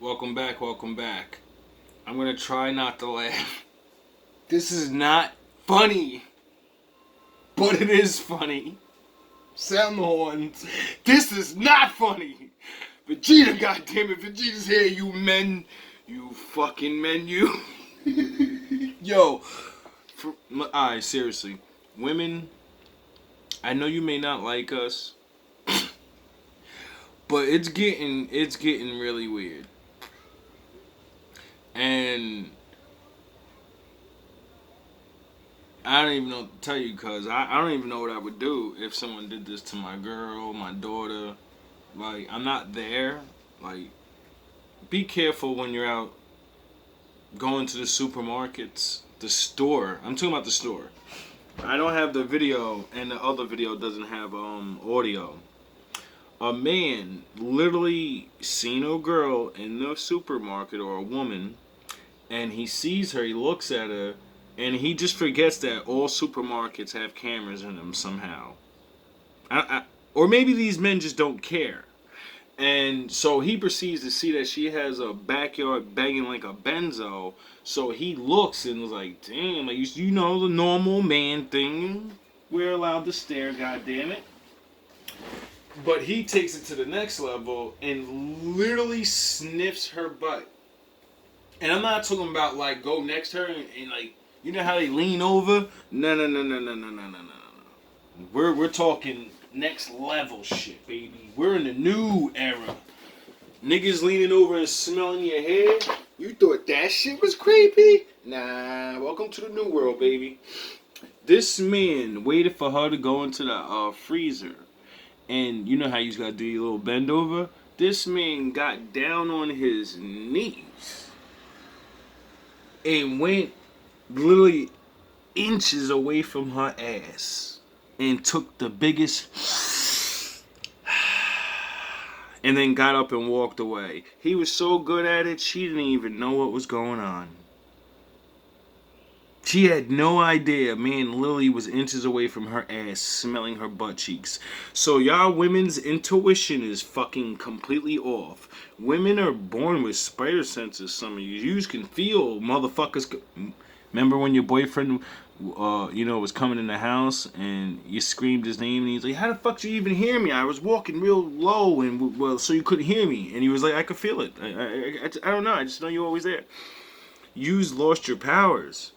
Welcome back, welcome back. I'm gonna try not to laugh. This is not funny, but it is funny. Sound the horns. This is not funny. Vegeta, goddammit, Vegeta's here, you men. You fucking men, you. Yo. Alright, seriously. Women, I know you may not like us, but it's getting really weird. And I don't even know what to tell you, because I don't even know what I would do if someone did this to my girl, my daughter. Like, I'm not there. Like, be careful when you're out going to the supermarkets, the store. I'm talking about the store. I don't have the video, and the other video doesn't have audio. A man literally seen a girl in the supermarket, or a woman, and he sees her, he looks at her, and he just forgets that all supermarkets have cameras in them somehow. Or maybe these men just don't care. And so he proceeds to see that she has a backyard banging like a benzo. So he looks and was like, damn, like, you know, the normal man thing. We're allowed to stare, goddammit. But he takes it to the next level and literally sniffs her butt. And I'm not talking about, like, go next to her and like, you know how they lean over? No. We're talking next level shit, baby. We're in the new era. Niggas leaning over and smelling your hair. You thought that shit was creepy? Nah, welcome to the new world, baby. This man waited for her to go into the freezer. And you know how you gotta do your little bend over? This man got down on his knees and went literally inches away from her ass and took the biggest and then got up and walked away. He was so good at it, she didn't even know what was going on. She had no idea man literally was inches away from her ass, smelling her butt cheeks. So y'all women's intuition is fucking completely off. Women are born with spider senses, some of you. You can feel motherfuckers. Remember when your boyfriend, was coming in the house and you screamed his name and he's like, how the fuck did you even hear me? I was walking real low and, so you couldn't hear me. And he was like, I could feel it. I don't know. I just know you're always there. You've lost your powers.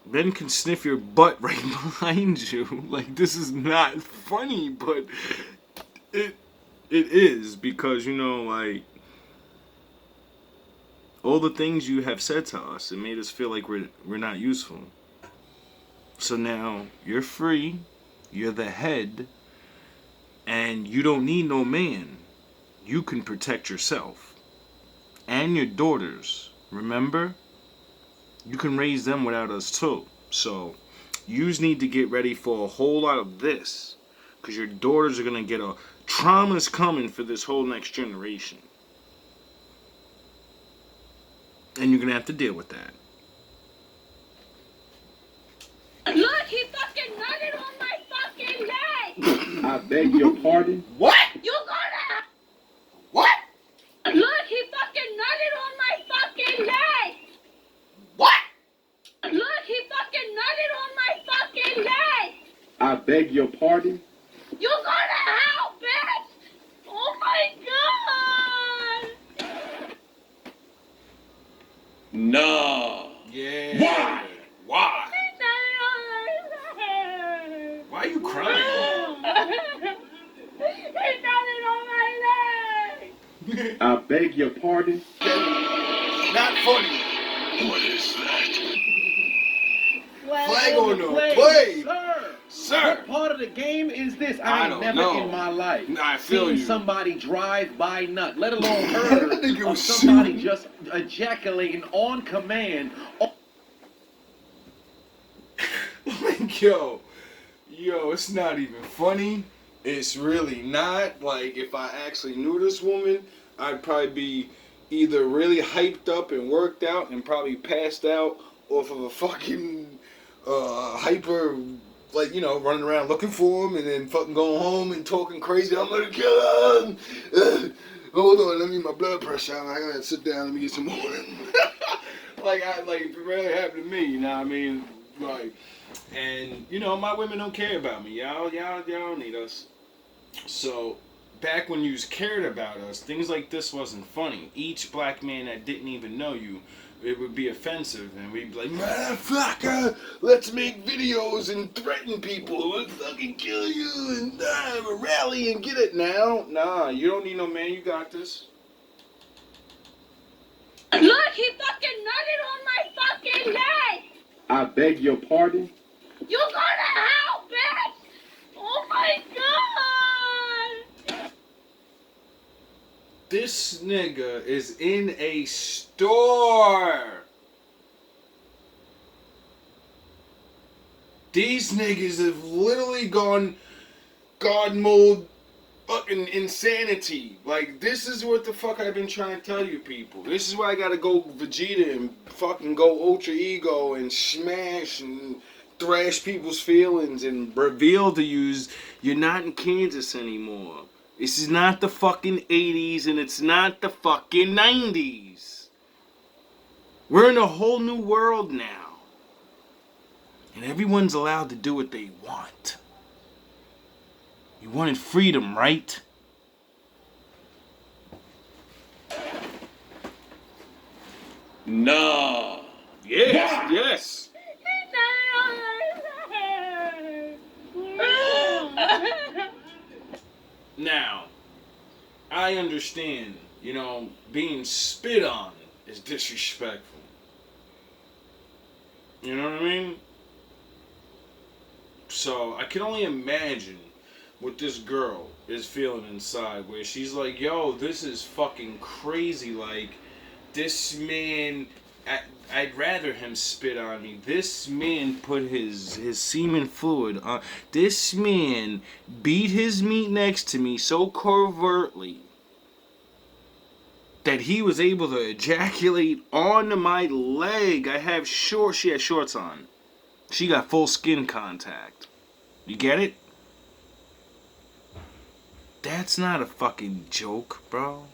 Men can sniff your butt right behind you. Like, this is not funny, but it is, because, like, all the things you have said to us, it made us feel like we're not useful. So now you're free, you're the head, and you don't need no man. You can protect yourself and your daughters. Remember? You can raise them without us too. So you need to get ready for a whole lot of this, because your daughters are going to get trauma's coming for this whole next generation. And you're going to have to deal with that. Look, he fucking nutted on my fucking leg! I beg your pardon? What? You gonna... What? Look, he fucking nutted on my fucking leg! What? Look, he fucking nutted on my fucking leg! I beg your pardon? You gonna help, bitch! Oh my god! No. Yeah. Why? Why? He nutted on my leg! Why are you crying? He nutted on my leg! I beg your pardon? Not funny. What is that? Flag on the play. Sir. What part of the game is this? I I ain't don't never know. in my life I feel seen you. somebody drive by nut, let alone heard That nigga of was somebody shooting. just ejaculating on command. Like, yo, it's not even funny. It's really not. Like, if I actually knew this woman, I'd probably be either really hyped up and worked out and probably passed out off of a fucking hyper, like, running around looking for him and then fucking going home and talking crazy. I'm gonna kill him. hold on, let me get my blood pressure out. I gotta sit down, let me get some more. Like it really happened to me, you know what I mean? Like, And you know, my women don't care about me. Y'all don't need us. So back when you cared about us, things like this wasn't funny. Each black man that didn't even know you, it would be offensive, and we'd be like, motherfucker, let's make videos and threaten people. Let's fucking kill you and have a rally and get it now. nah, you don't need no man, you got this. Look, he fucking nutted on my fucking leg! I beg your pardon? You go to hell, bitch! Oh my god! This nigga is in a store. These niggas have literally gone God mode fucking insanity. Like, this is what the fuck I've been trying to tell you people. This is why I gotta go Vegeta and fucking go Ultra Ego and smash and thrash people's feelings and reveal to you you're not in Kansas anymore. This is not the fucking 80s and it's not the fucking 90s. We're in a whole new world now. And everyone's allowed to do what they want. You wanted freedom, right? Nah. Yes. Now, I understand, you know, being spit on is disrespectful. You know what I mean? So, I can only imagine what this girl is feeling inside, where she's like, yo, this is fucking crazy. Like, this man, I'd rather him spit on me. This man put his semen fluid on. This man beat his meat next to me so covertly that he was able to ejaculate onto my leg. She had shorts on. She got full skin contact. You get it? That's not a fucking joke, bro.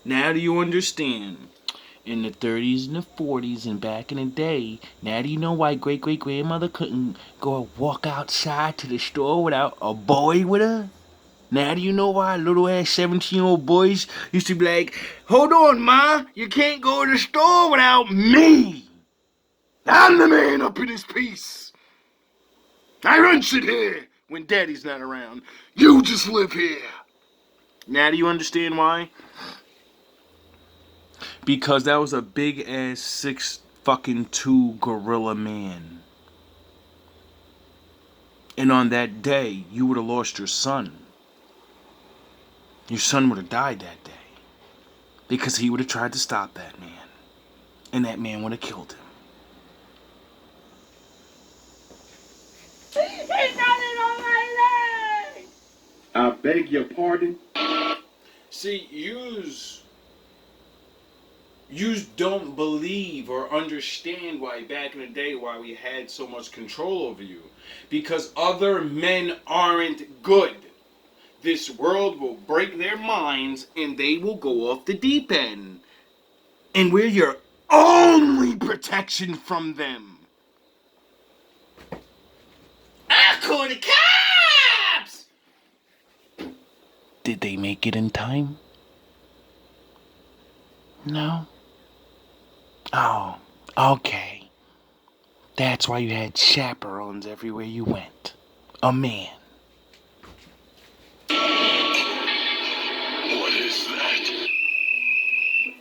Now do you understand? In the 30s and the 40s and back in the day, now do you know why great-great-grandmother couldn't go walk outside to the store without a boy with her? Now do you know why little-ass 17-year-old boys used to be like, hold on, Ma, you can't go to the store without me. I'm the man up in this piece. I run shit here when Daddy's not around. You just live here. Now do you understand why? Because that was a big ass 6'2" gorilla man. And on that day, you would have lost your son. Your son would have died that day. Because he would have tried to stop that man. And that man would have killed him. He nutted on my leg! I beg your pardon? See, you don't believe or understand why back in the day why we had so much control over you. Because other men aren't good. This world will break their minds and they will go off the deep end. And we're your only protection from them. I call the cops! Did they make it in time? No? Oh, okay. That's why you had chaperones everywhere you went. A man. What is that?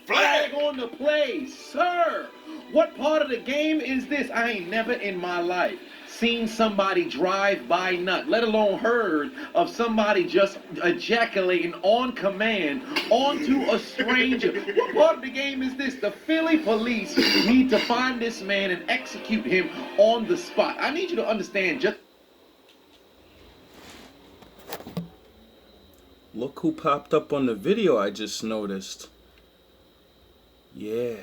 Flag on the play, sir. What part of the game is this? I ain't never in my life seen somebody drive by nut, let alone heard of somebody just ejaculating on command onto a stranger. What part of the game is this? The Philly police need to find this man and execute him on the spot. I need you to understand just... Look who popped up on the video I just noticed. Yeah.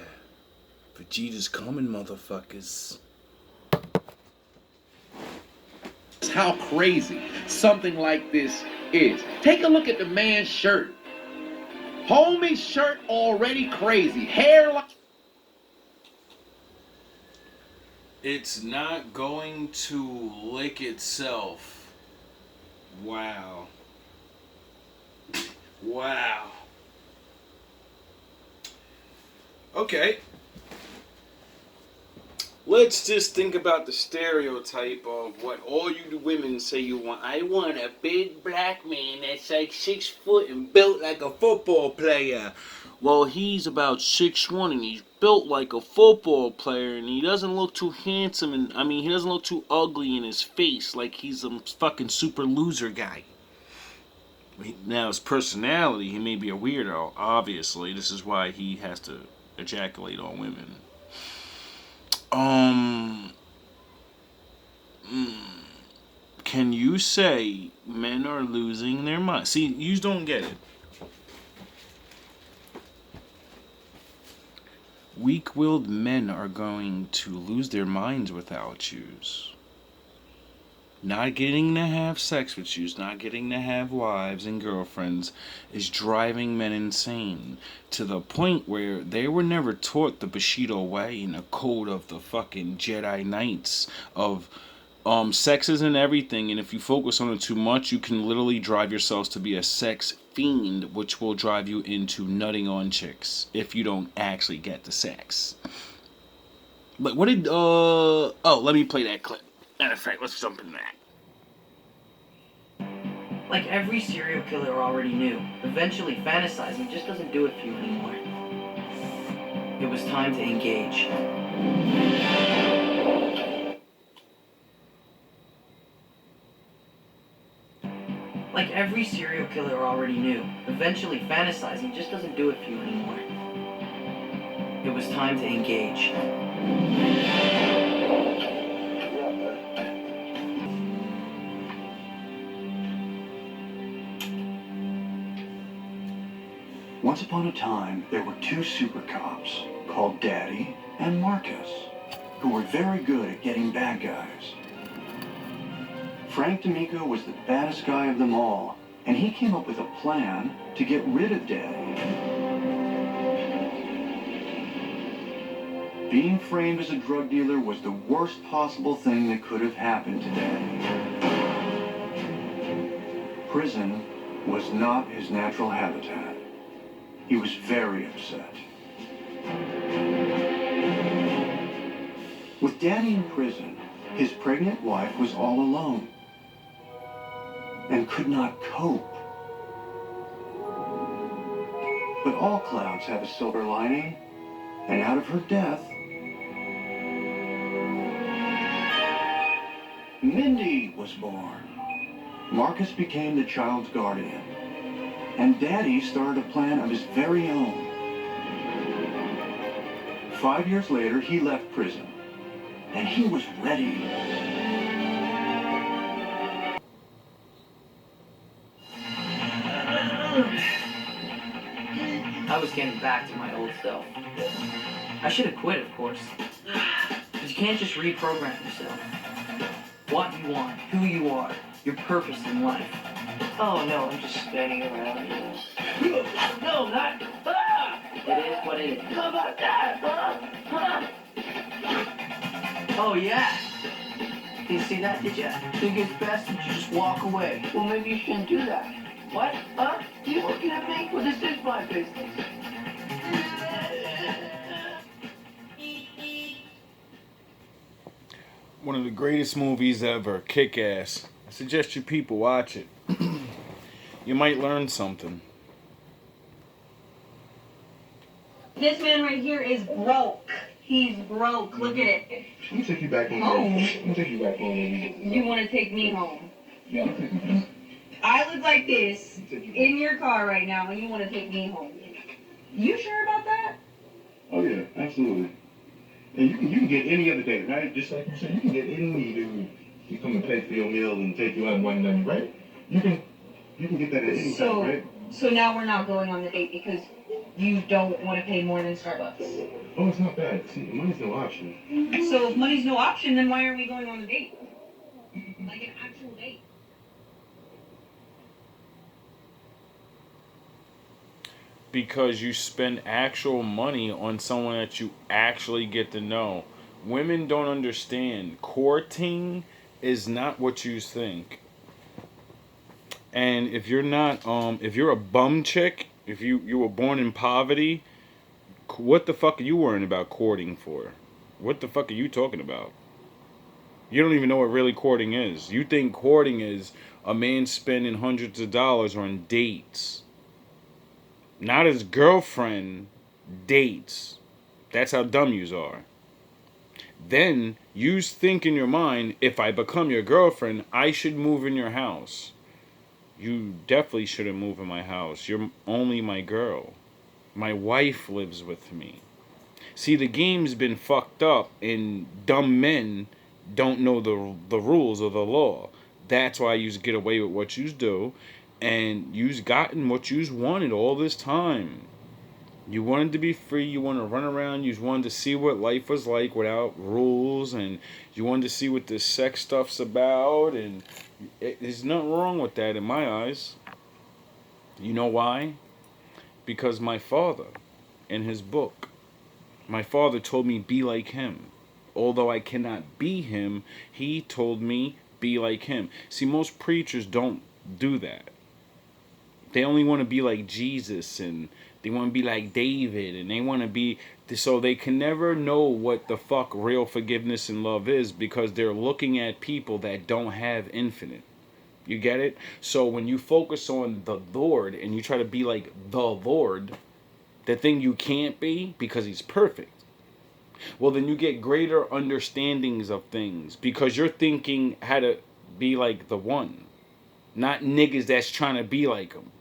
Vegeta's coming, motherfuckers. how crazy something like this is. Take a look at the man's shirt. Homie's shirt already crazy. Hairline. It's not going to lick itself. Wow. Wow. Okay. Let's just think about the stereotype of what all you women say you want. I want a big black man that's like 6 foot and built like a football player. Well, he's about 6'1" and he's built like a football player and he doesn't look too handsome and he doesn't look too ugly in his face like he's a fucking super loser guy. Now his personality, he may be a weirdo, obviously. This is why he has to ejaculate on women. Can you say men are losing their mind? See, you don't get it. Weak-willed men are going to lose their minds without yous. Not getting to have sex with yous, not getting to have wives and girlfriends is driving men insane to the point where they were never taught the Bushido way and the code of the fucking Jedi Knights of sex isn't everything, and if you focus on it too much, you can literally drive yourselves to be a sex fiend, which will drive you into nutting on chicks if you don't actually get the sex. But what did let me play that clip. Matter of fact, let's jump into that. Like every serial killer already knew, eventually fantasizing just doesn't do it for you anymore. It was time to engage. Like every serial killer already knew, eventually fantasizing just doesn't do it for you anymore. It was time to engage. Once upon a time, there were two super cops called Daddy and Marcus, who were very good at getting bad guys. Frank D'Amico was the baddest guy of them all, and he came up with a plan to get rid of Daddy. Being framed as a drug dealer was the worst possible thing that could have happened to Daddy. Prison was not his natural habitat. He was very upset. With Daddy in prison, his pregnant wife was all alone and could not cope. But all clouds have a silver lining, and out of her death, Mindy was born. Marcus became the child's guardian, and Daddy started a plan of his very own. 5 years later, he left prison, and he was ready. I was getting back to my old self. I should have quit, of course. But you can't just reprogram yourself. What you want, who you are, your purpose in life. Oh no, I'm just standing around. No, not. It is what it is. How about that? Oh yeah. You see that, did you? Think it's best that you just walk away. Well, maybe you shouldn't do that. What? Huh? You looking at me? Well, this is my business. One of the greatest movies ever, Kick-Ass. I suggest you people watch it. You might learn something. This man right here is broke. He's broke. Look at it. Let me take you back home. Home? Let me take you back home. You want to take me home? Yeah, I'll take you home. I look like this in your car right now, and you want to take me home. You sure about that? Oh yeah, absolutely. And you can get any other day, right? Just like you said, you can get any dude to come and pay for your meal and take you out and one night, right? You can get that at any time, right? So now we're not going on the date because you don't want to pay more than Starbucks. Oh, it's not bad. See, money's no option. So if money's no option, then why aren't we going on the date? Like an actual date. because you spend actual money on someone that you actually get to know. Women don't understand. Courting is not what you think. And if you're not, if you're a bum chick, if you were born in poverty, what the fuck are you worrying about courting for? What the fuck are you talking about? You don't even know what really courting is. You think courting is a man spending hundreds of dollars on dates. Not his girlfriend, dates. That's how dumb yous are. Then you think in your mind, if I become your girlfriend, I should move in your house. You definitely shouldn't move in my house. You're only my girl. My wife lives with me. See, the game's been fucked up, and dumb men don't know the rules of the law. That's why you get away with what you do, and you've gotten what you wanted all this time. You wanted to be free. You want to run around. You wanted to see what life was like without rules, and you wanted to see what this sex stuff's about, and there's nothing wrong with that in my eyes. You know why? Because my father, in his book, my father told me be like him. Although I cannot be him, he told me be like him. See, most preachers don't do that. They only want to be like Jesus, and they want to be like David, and they want to be... So they can never know what the fuck real forgiveness and love is, because they're looking at people that don't have infinite. You get it? So when you focus on the Lord, and you try to be like the Lord, the thing you can't be, because he's perfect, well, then you get greater understandings of things, because you're thinking how to be like the one, not niggas that's trying to be like him.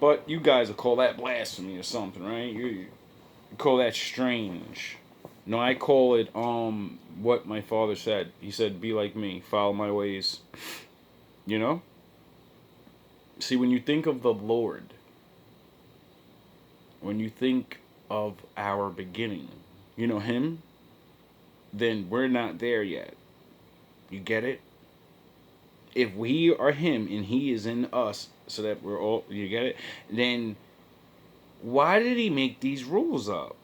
But you guys will call that blasphemy or something, right? You call that strange. No, I call it what my father said. He said, be like me, follow my ways. You know? See, when you think of the Lord, when you think of our beginning, you know, him, then we're not there yet. You get it? If we are him and he is in us, so that we're all, you get it? Then why did he make these rules up?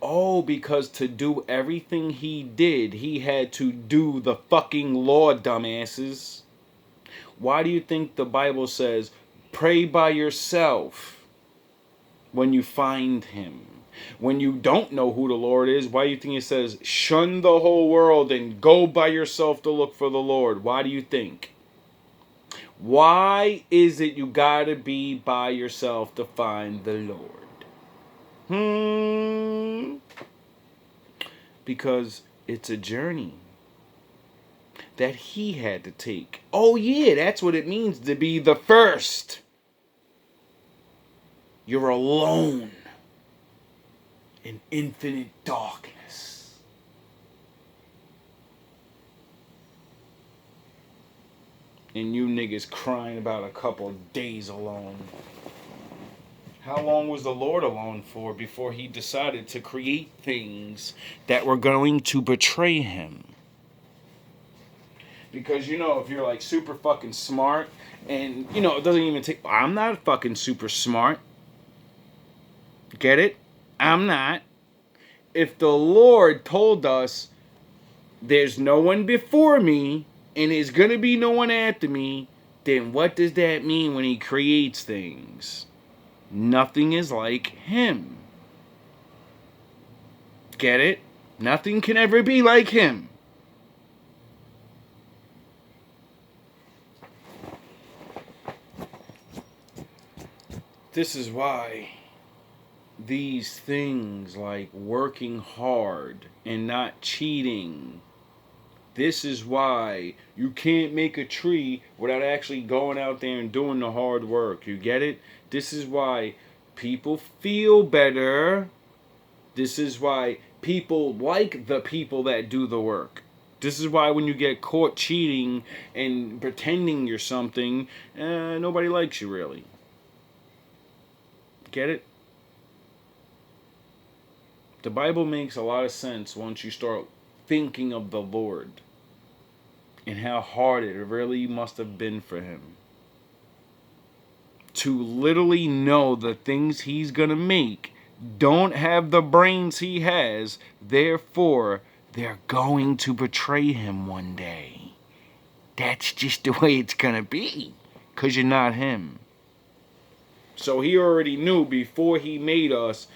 Oh, because to do everything he did, he had to do the fucking law, dumbasses. Why do you think the Bible says, pray by yourself when you find him? When you don't know who the Lord is, why do you think it says, shun the whole world and go by yourself to look for the Lord? Why do you think? Why is it you gotta be by yourself to find the Lord? Because it's a journey that he had to take. Oh yeah, that's what it means to be the first. You're alone in infinite darkness. And you niggas crying about a couple of days alone. How long was the Lord alone for before he decided to create things that were going to betray him? Because, you know, if you're like super fucking smart, and, you know, it doesn't even take... I'm not fucking super smart. Get it? I'm not. If the Lord told us there's no one before me and there's going to be no one after me, then what does that mean when he creates things? Nothing is like him. Get it? Nothing can ever be like him. This is why these things like working hard and not cheating, this is why you can't make a tree without actually going out there and doing the hard work. You get it? This is why people feel better. This is why people like the people that do the work. This is why when you get caught cheating and pretending you're something, nobody likes you really. Get it? The Bible makes a lot of sense once you start thinking of the Lord and how hard it really must have been for him. to literally know the things he's gonna make don't have the brains he has, therefore they're going to betray him one day. That's just the way it's gonna be, because you're not him. So he already knew before he made us.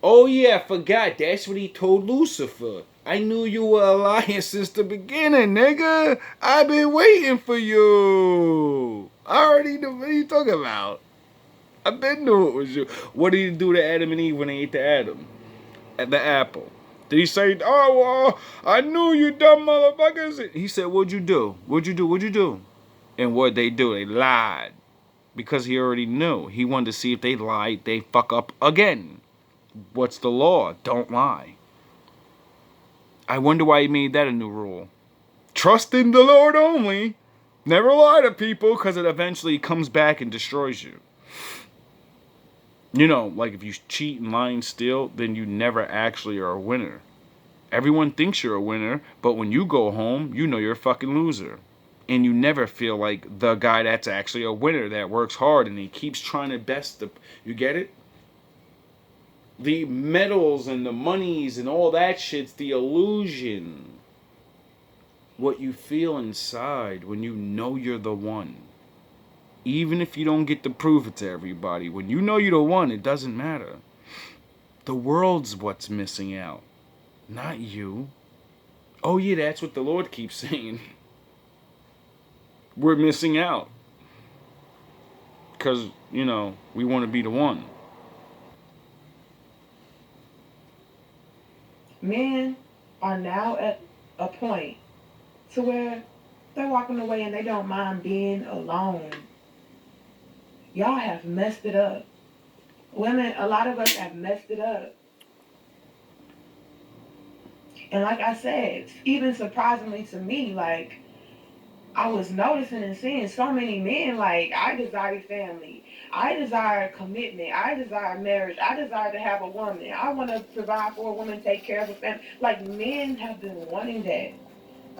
Oh yeah, I forgot. That's what he told Lucifer. I knew you were a liar since the beginning, nigga. I've been waiting for you. I already knew what you talking about. I been knew it was you. What did he do to Adam and Eve when they ate the apple? Did he say, "Oh, well, I knew you dumb motherfuckers"? He said, "What'd you do? What'd you do? What'd you do?" And what'd they do? They lied. Because he already knew. He wanted to see if they lied, they fuck up again. What's the law? Don't lie. I wonder why he made that a new rule. Trust in the Lord only. Never lie to people, because it eventually comes back and destroys you. You know, like if you cheat and lie and steal, then you never actually are a winner. Everyone thinks you're a winner, but when you go home, you know you're a fucking loser. And you never feel like the guy that's actually a winner that works hard and he keeps trying to best the... You get it? The medals and the monies and all that shit's the illusion. What you feel inside when you know you're the one. Even if you don't get to prove it to everybody. When you know you're the one, it doesn't matter. The world's what's missing out. Not you. Oh yeah, that's what the Lord keeps saying. We're missing out. Because, you know, we want to be the one. Men are now at a point to where they're walking away and they don't mind being alone. Y'all have messed it up. Women, a lot of us have messed it up. And like I said, even surprisingly to me, like, I was noticing and seeing so many men, like, I desire family. I desire commitment. I desire marriage. I desire to have a woman. I want to provide for a woman, take care of a family. Like, men have been wanting that.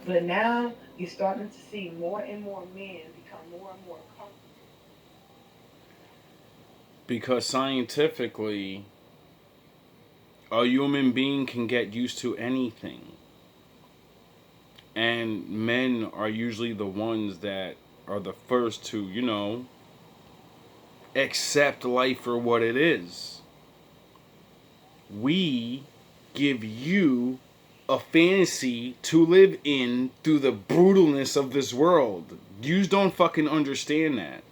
But now you're starting to see more and more men become more and more comfortable. Because scientifically, a human being can get used to anything. And men are usually the ones that are the first to, you know, accept life for what it is. We give you a fantasy to live in through the brutalness of this world. Yous don't fucking understand that.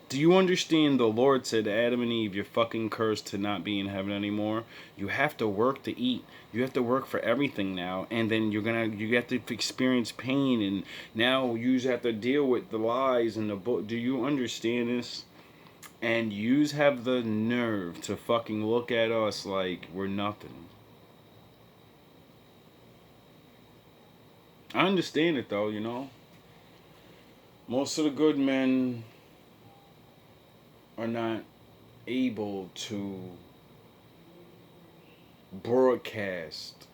Do you understand the Lord said to Adam and Eve, you're fucking cursed to not be in heaven anymore? You have to work to eat. You have to work for everything now. And then you have to experience pain. And now you have to deal with the lies and the book. Do you understand this? And yous have the nerve to fucking look at us like we're nothing. I understand it though, you know. Most of the good men are not able to broadcast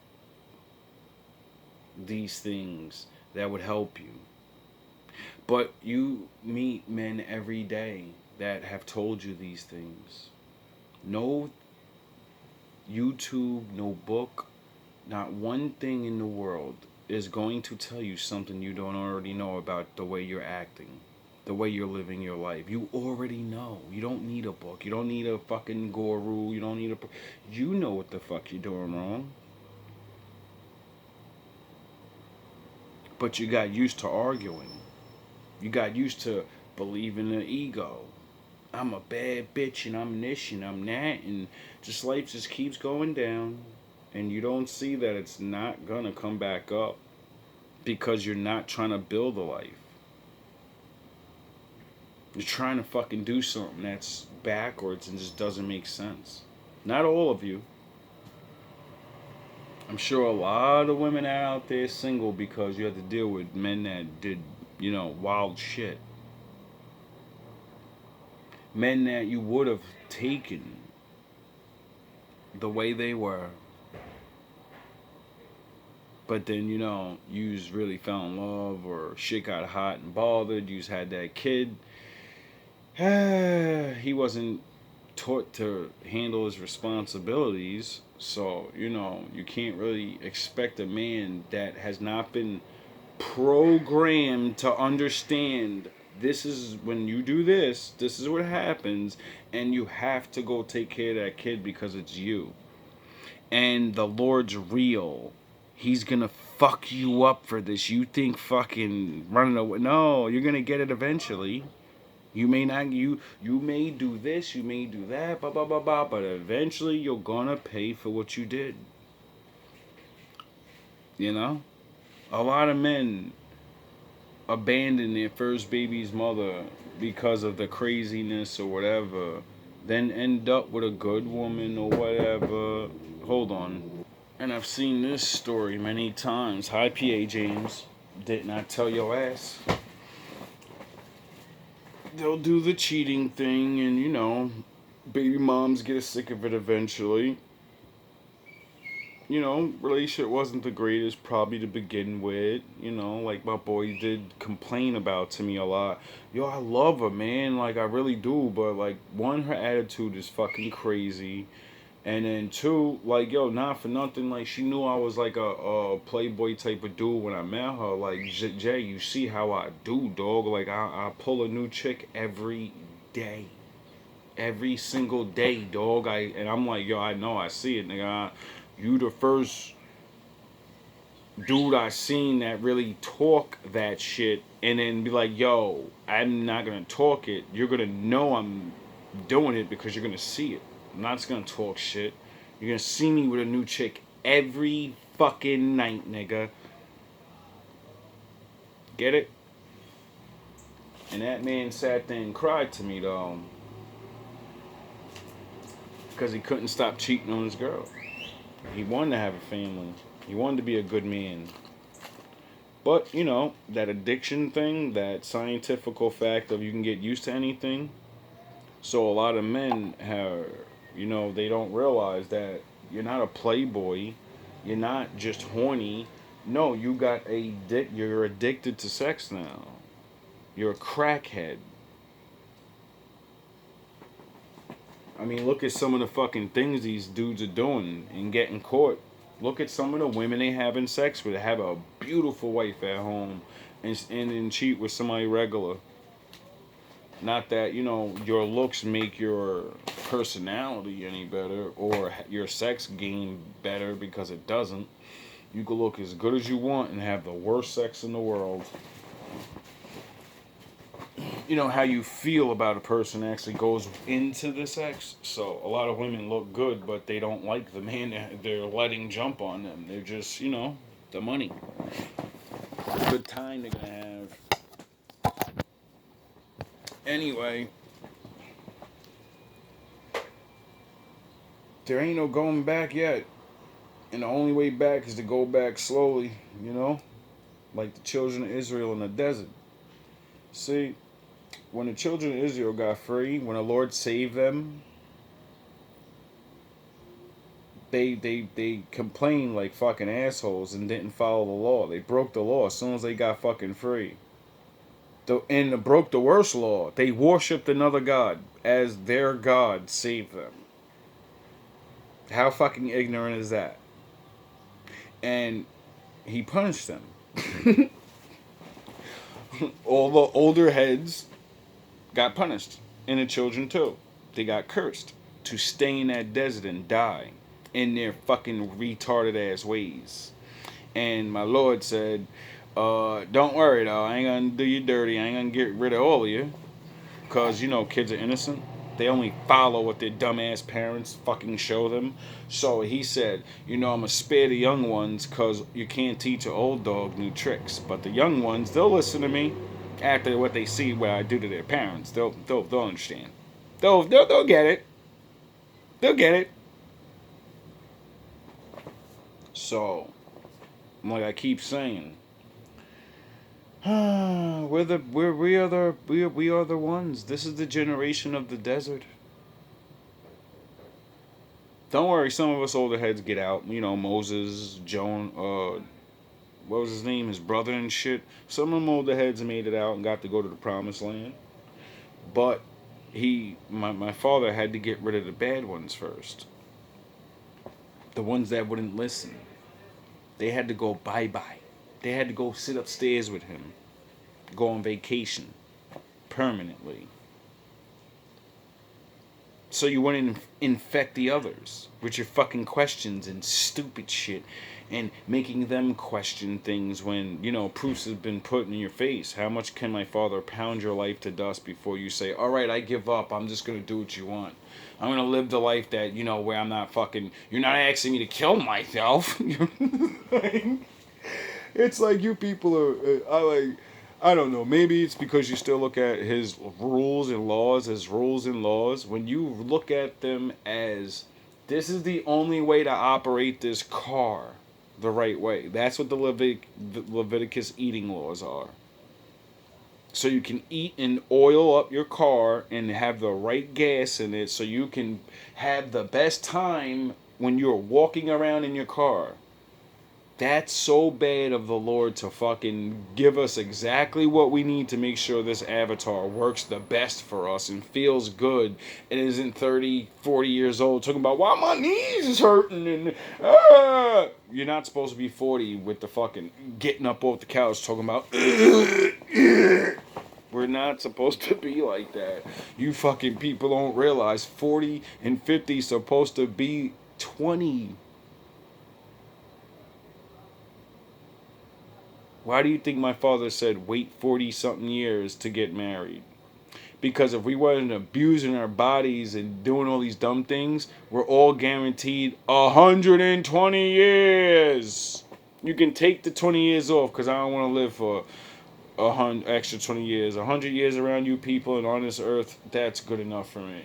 these things that would help you. But you meet men every day that have told you these things. No YouTube, no book, not one thing in the world is going to tell you something you don't already know about the way you're acting. The way you're living your life. You already know. You don't need a book. You don't need a fucking guru. You don't need a... You know what the fuck you're doing wrong. But you got used to arguing. You got used to believing in the ego. I'm a bad bitch and I'm this and I'm that. And just life just keeps going down. And you don't see that it's not gonna come back up. Because you're not trying to build a life. You're trying to fucking do something that's backwards and just doesn't make sense. Not all of you. I'm sure a lot of women are out there single because you have to deal with men that did, you know, wild shit. Men that you would have taken the way they were. But then, you know, you really fell in love or shit got hot and bothered. You had that kid. He wasn't taught to handle his responsibilities. So, you know, you can't really expect a man that has not been programmed to understand this is when you do this, this is what happens, and you have to go take care of that kid because it's you. And the Lord's real. He's gonna fuck you up for this. You think fucking running away. No, you're gonna get it eventually. You may not, you may do this, you may do that, blah, blah, blah, blah, but eventually you're gonna pay for what you did. You know? A lot of men abandon their first baby's mother because of the craziness or whatever, then end up with a good woman or whatever. Hold on. And I've seen this story many times. Hi, PA James. Didn't I tell your ass? They'll do the cheating thing, and you know, baby moms get sick of it eventually. You know, relationship wasn't the greatest probably to begin with. You know, like my boy did complain about to me a lot. Yo, I love her, man. Like, I really do. But, like, one, her attitude is fucking crazy. And then two, like, yo, not for nothing, like, she knew I was like a playboy type of dude when I met her. Like, Jay, you see how I do, dog. Like, I pull a new chick every day. Every single day, dog. And I'm like, yo, I know, I see it, nigga. You the first dude I seen that really talk that shit and then be like, yo, I'm not gonna talk it. You're gonna know I'm doing it because you're gonna see it. I'm not just gonna talk shit. You're gonna see me with a new chick every fucking night, nigga. Get it? And that man sat there and cried to me, though. Because he couldn't stop cheating on his girl. He wanted to have a family. He wanted to be a good man. But, you know, that addiction thing, that scientific fact of you can get used to anything. So a lot of men have, you know, they don't realize that you're not a playboy. You're not just horny. No, you're addicted to sex now. You're a crackhead. I mean, look at some of the fucking things these dudes are doing and getting caught. Look at some of the women they having sex with. They have a beautiful wife at home and cheat with somebody regular. Not that, you know, your looks make your personality any better or your sex game better, because it doesn't. You can look as good as you want and have the worst sex in the world. You know, how you feel about a person actually goes into the sex. So a lot of women look good, but they don't like the man they're letting jump on them. They're just, you know, the money. Good time they're gonna have. Anyway, there ain't no going back yet. And the only way back is to go back slowly, you know? Like the children of Israel in the desert. See, when the children of Israel got free, when the Lord saved them, they complained like fucking assholes and didn't follow the law. They broke the law as soon as they got fucking free. And broke the worst law. They worshipped another god as their god saved them. How fucking ignorant is that? And he punished them. All the older heads got punished. And the children too. They got cursed to stay in that desert and die in their fucking retarded ass ways. And my Lord said, don't worry though, I ain't gonna do you dirty. I ain't gonna get rid of all of you. Because, you know, kids are innocent. They only follow what their dumbass parents fucking show them. So he said, you know, I'm going to spare the young ones because you can't teach an old dog new tricks. But the young ones, they'll listen to me after what they see what I do to their parents. They'll understand. They'll get it. They'll get it. So, like I keep saying, we are the ones. This is the generation of the desert. Don't worry, some of us older heads get out. You know, Moses, what was his name, his brother and shit. Some of them older heads made it out and got to go to the promised land. But my father had to get rid of the bad ones first. The ones that wouldn't listen. They had to go bye-bye. They had to go sit upstairs with him. Go on vacation. Permanently. So you wouldn't infect the others with your fucking questions and stupid shit and making them question things when, proofs have been put in your face. How much can my father pound your life to dust before you say, all right, I give up. I'm just going to do what you want. I'm going to live the life that, where I'm not fucking, you're not asking me to kill myself. It's like you people are, I don't know. Maybe it's because you still look at his rules and laws as rules and laws. When you look at them as, this is the only way to operate this car the right way. That's what the Leviticus eating laws are. So you can eat and oil up your car and have the right gas in it so you can have the best time when you're walking around in your car. That's so bad of the Lord to fucking give us exactly what we need to make sure this avatar works the best for us and feels good and isn't 30, 40 years old talking about, why my knees is hurting and, You're not supposed to be 40 with the fucking getting up off the couch talking about, We're not supposed to be like that. You fucking people don't realize 40 and 50 is supposed to be 20. Why do you think my father said wait 40-something years to get married? Because if we weren't abusing our bodies and doing all these dumb things, we're all guaranteed 120 years. You can take the 20 years off because I don't want to live for extra 20 years. 100 years around you people and on this earth, that's good enough for me.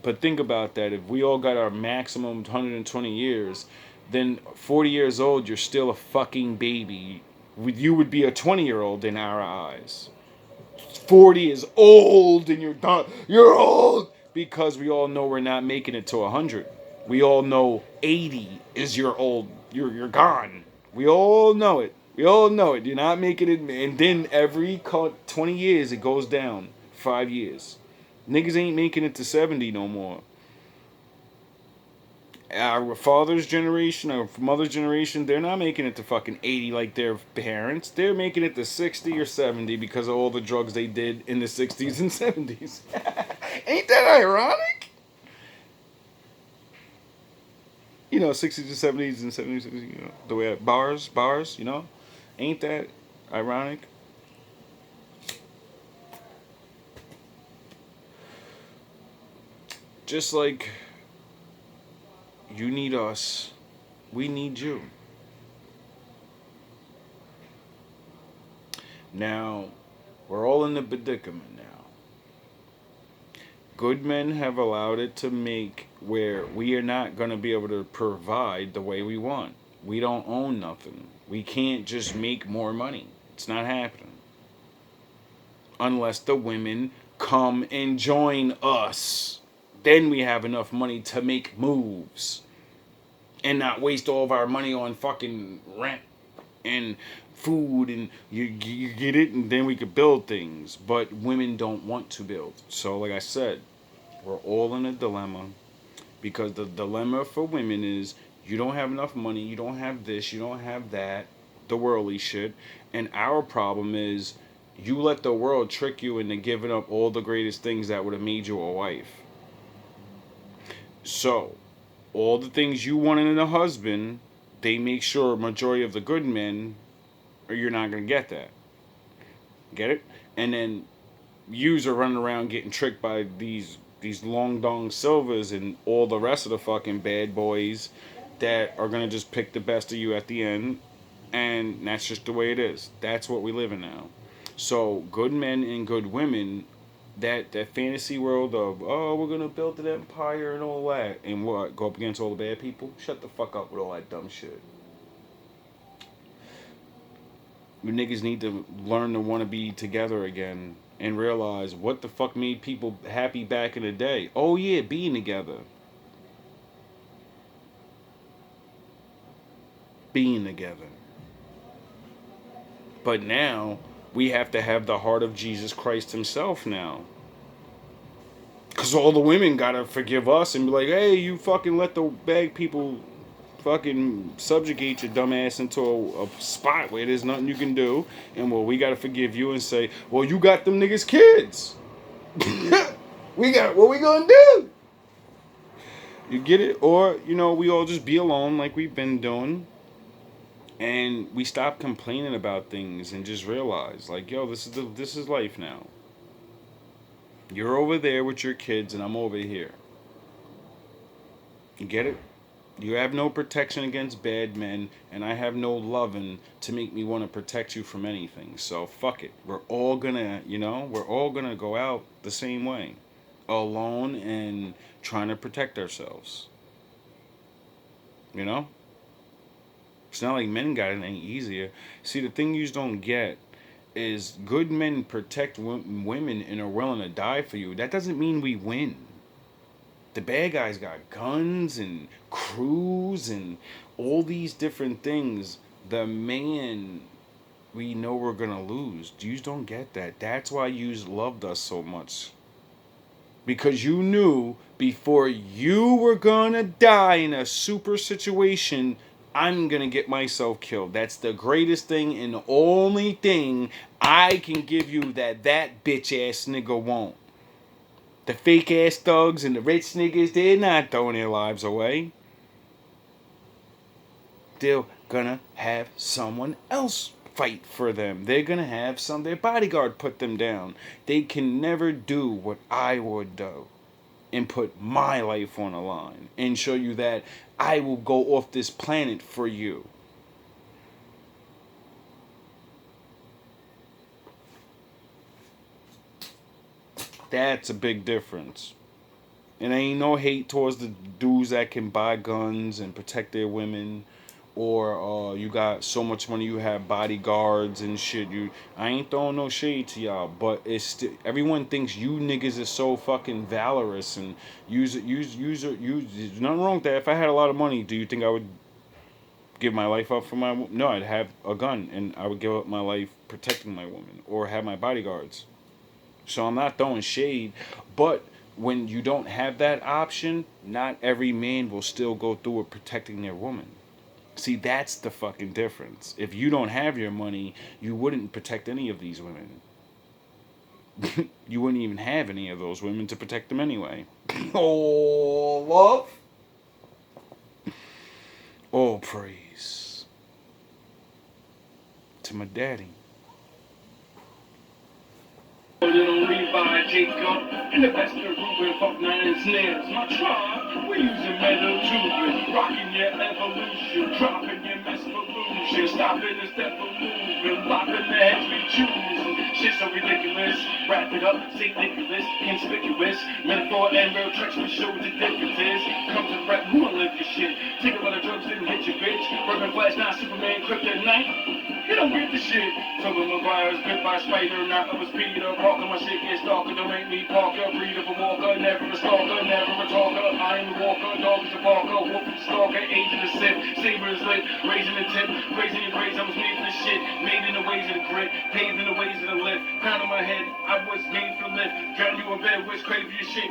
But think about that. If we all got our maximum 120 years... then 40 years old, you're still a fucking baby. You would be a 20-year-old in our eyes. 40 is old and you're done. You're old! Because we all know we're not making it to 100. We all know 80 is your old. You're gone. We all know it. We all know it. You're not making it. And then every 20 years, it goes down. 5 years. Niggas ain't making it to 70 no more. Our father's generation, our mother's generation, they're not making it to fucking 80 like their parents. They're making it to 60 or 70 because of all the drugs they did in the 60s and 70s. Ain't that ironic? 60s and 70s and 70s, the way bars, Ain't that ironic? Just like you need us, we need you. Now, we're all in the predicament now. Good men have allowed it to make where we are not going to be able to provide the way we want. We don't own nothing. We can't just make more money. It's not happening. Unless the women come and join us. Then we have enough money to make moves. And not waste all of our money on fucking rent and food and you get it, and then we could build things. But women don't want to build. So like I said, we're all in a dilemma. Because the dilemma for women is you don't have enough money, you don't have this, you don't have that, the worldly shit. And our problem is you let the world trick you into giving up all the greatest things that would have made you a wife. So, all the things you wanted in a husband, they make sure a majority of the good men, or you're not going to get that. Get it? And then yous are running around getting tricked by these long dong silvers and all the rest of the fucking bad boys that are going to just pick the best of you at the end. And that's just the way it is. That's what we live in now. So, good men and good women, that fantasy world of, we're going to build an empire and all that. And what? Go up against all the bad people? Shut the fuck up with all that dumb shit. You niggas need to learn to want to be together again and realize what the fuck made people happy back in the day. Oh yeah, being together. Being together. But now we have to have the heart of Jesus Christ himself now. Because all the women got to forgive us and be like, hey, you fucking let the bag people fucking subjugate your dumb ass into a spot where there's nothing you can do. And, well, we got to forgive you and say, well, you got them niggas kids. What we gonna do? You get it? Or, we all just be alone like we've been doing. And we stop complaining about things and just realize, like, yo, this is life now. You're over there with your kids and I'm over here. You get it? You have no protection against bad men, and I have no loving to make me want to protect you from anything. So fuck it. We're all gonna go out the same way. Alone and trying to protect ourselves. It's not like men got it any easier. See, the thing you don't get is good men protect women and are willing to die for you. That doesn't mean we win. The bad guys got guns and crews and all these different things. The man, we know we're going to lose. Yous don't get that. That's why yous loved us so much. Because you knew before you were going to die in a super situation, I'm going to get myself killed. That's the greatest thing and the only thing I can give you that bitch ass nigga won't. The fake ass thugs and the rich niggas, they're not throwing their lives away. They're gonna have someone else fight for them. They're gonna have their bodyguard put them down. They can never do what I would do and put my life on the line and show you that I will go off this planet for you. That's a big difference. And ain't no hate towards the dudes that can buy guns and protect their women, or you got so much money you have bodyguards and shit. I ain't throwing no shade to y'all, but it's everyone thinks you niggas is so fucking valorous and use. There's nothing wrong with that. If I had a lot of money, do you think I would give my life up for my? No, I'd have a gun and I would give up my life protecting my woman or have my bodyguards. So I'm not throwing shade, but when you don't have that option, not every man will still go through with protecting their woman. See, that's the fucking difference. If you don't have your money, you wouldn't protect any of these women. You wouldn't even have any of those women to protect them anyway. Oh, love. All praise to my daddy. Little Levi Jacob, in the best of Ruben, fuck 9 snares. My tribe, we using metal tubing, rocking your evolution, dropping your misvolution, stopping the step of moving, lopping the heads we choosing. Shit so ridiculous, wrap it up, say Nicholas, conspicuous, metaphor and real tricks, we show the differences. Come to the rap, who will live your shit? Take a lot of drugs, didn't hit your bitch. Urban Flash, not Superman, Kryptonite. You don't get the shit. Tobey Maguire's bit by Spider, not of a Peter Parker. My shit gets darker, don't make me Parker. Breed of a walker, never a stalker, never a talker. I am the walker, dog is a barker, wolf is a stalker, age of the sip, saber is lit, raising the tip, raising your grades. I was made for the shit, made in the ways of the grit, paved in the ways of the lift. Crown on my head, I was made for lift. Drown you in bed, wish crazy your shit.